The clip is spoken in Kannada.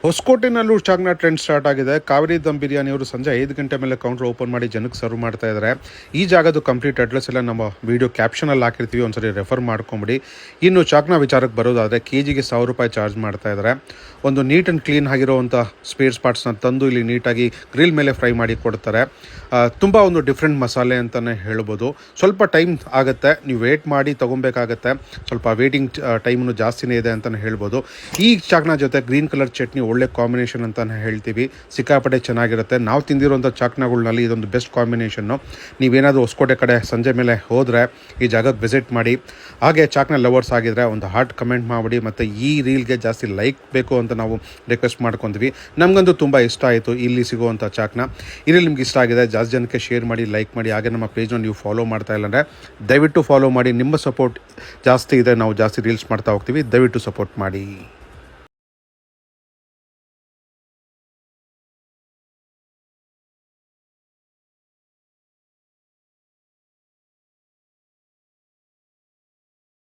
ಹೊಸಕೋಟೆನಲ್ಲೂ ಚಾಕ್ನ ಟ್ರೆಂಡ್ ಸ್ಟಾರ್ಟ್ ಆಗಿದೆ. ಕಾವೇರಿ ದಮ್ ಬಿರಿಯಾನಿ ಅವರು ಸಂಜೆ 5 ಗಂಟೆ ಮೇಲೆ ಕೌಂಟರ್ ಓಪನ್ ಮಾಡಿ ಜನಕ್ಕೆ ಸರ್ವ್ ಮಾಡ್ತಾ ಇದ್ದಾರೆ. ಈ ಜಾಗದ ಕಂಪ್ಲೀಟ್ ಅಡ್ರೆಸ್ ಎಲ್ಲ ನಮ್ಮ ವಿಡಿಯೋ ಕ್ಯಾಪ್ಷನಲ್ಲಿ ಹಾಕಿರ್ತೀವಿ, ಒಂದ್ಸರಿ ರೆಫರ್ ಮಾಡ್ಕೊಂಬಿಡಿ. ಇನ್ನು ಚಾಕ್ನ ವಿಚಾರಕ್ಕೆ ಬರೋದಾದರೆ ಕೆಜಿಗೆ 1000 ರೂಪಾಯಿ ಚಾರ್ಜ್ ಮಾಡ್ತಾ ಇದ್ದಾರೆ. ಒಂದು ನೀಟ್ ಆ್ಯಂಡ್ ಕ್ಲೀನ್ ಆಗಿರೋವಂಥ ಸ್ಪೇರ್ ಪಾರ್ಟ್ಸ್ನ ತಂದು ಇಲ್ಲಿ ನೀಟಾಗಿ ಗ್ರಿಲ್ ಮೇಲೆ ಫ್ರೈ ಮಾಡಿ ಕೊಡ್ತಾರೆ. ತುಂಬ ಒಂದು ಡಿಫ್ರೆಂಟ್ ಮಸಾಲೆ ಅಂತಲೇ ಹೇಳ್ಬೋದು. ಸ್ವಲ್ಪ ಟೈಮ್ ಆಗುತ್ತೆ, ನೀವು ವೇಟ್ ಮಾಡಿ ತೊಗೊಬೇಕಾಗತ್ತೆ. ಸ್ವಲ್ಪ ವೇಟಿಂಗ್ ಟೈಮನ್ನು ಜಾಸ್ತಿನೇ ಇದೆ ಅಂತಲೇ ಹೇಳ್ಬೋದು. ಈ ಚಾಕ್ನ ಜೊತೆ ಗ್ರೀನ್ ಕಲರ್ ಚಟ್ನಿ ಒಳ್ಳೆ ಕಾಂಬಿನೇಷನ್ ಅಂತಲೇ ಹೇಳ್ತೀವಿ. ಸಿಕ್ಕಾಪಟ್ಟೆ ಚೆನ್ನಾಗಿರುತ್ತೆ. ನಾವು ತಿಂದಿರೋಂಥ ಚಾಕ್ನಗಳಲ್ಲಿ ಇದೊಂದು ಬೆಸ್ಟ್ ಕಾಂಬಿನೇಷನ್ನು. ನೀವೇನಾದರೂ ಹೊಸಕೋಟೆ ಕಡೆ ಸಂಜೆ ಮೇಲೆ ಹೋದರೆ ಈ ಜಾಗಕ್ಕೆ ವಿಸಿಟ್ ಮಾಡಿ. ಹಾಗೆ ಚಾಕ್ನ ಲವರ್ಸ್ ಆಗಿದ್ರೆ ಒಂದು ಹಾರ್ಟ್ ಕಮೆಂಟ್ ಮಾಡಿಬಿಡಿ. ಮತ್ತು ಈ ರೀಲ್ಗೆ ಜಾಸ್ತಿ ಲೈಕ್ ಬೇಕು ಅಂತ ನಾವು ರಿಕ್ವೆಸ್ಟ್ ಮಾಡ್ಕೊತೀವಿ. ನಮಗಂತೂ ತುಂಬ ಇಷ್ಟ ಆಯಿತು ಇಲ್ಲಿ ಸಿಗುವಂಥ ಚಾಕ್ನ. ಇಲ್ಲಿ ನಿಮ್ಗೆ ಇಷ್ಟ ಆಗಿದೆ ಜಾಸ್ತಿ ಜನಕ್ಕೆ ಶೇರ್ ಮಾಡಿ, ಲೈಕ್ ಮಾಡಿ. ಹಾಗೆ ನಮ್ಮ ಪೇಜ್ನ ನೀವು ಫಾಲೋ ಮಾಡ್ತಾ ಇಲ್ಲ ಅಂದರೆ ದಯವಿಟ್ಟು ಫಾಲೋ ಮಾಡಿ. ನಿಮ್ಮ ಸಪೋರ್ಟ್ ಜಾಸ್ತಿ ಇದೆ, ನಾವು ಜಾಸ್ತಿ ರೀಲ್ಸ್ ಮಾಡ್ತಾ ಹೋಗ್ತೀವಿ. ದಯವಿಟ್ಟು ಸಪೋರ್ಟ್ ಮಾಡಿ.